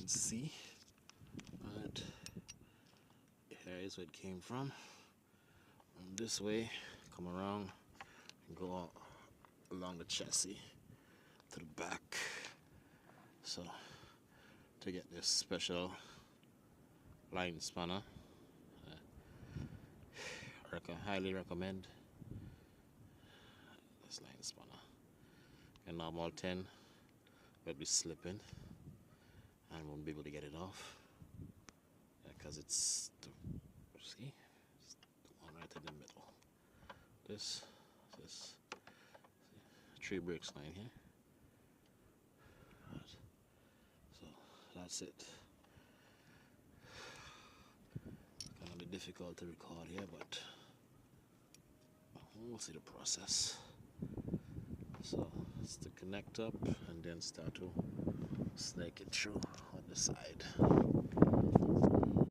can see. But here is where it came from. This way, come around and go along the chassis to the back. So to get this special line spanner, I highly recommend this line spanner. A normal 10 will be slipping and won't be able to get it off because it's the, see, it's the one right in the middle. This 3 brakes line here. Right. So that's it. Kind of difficult to record here, but we'll see the process. So it's to connect up and then start to snake it through.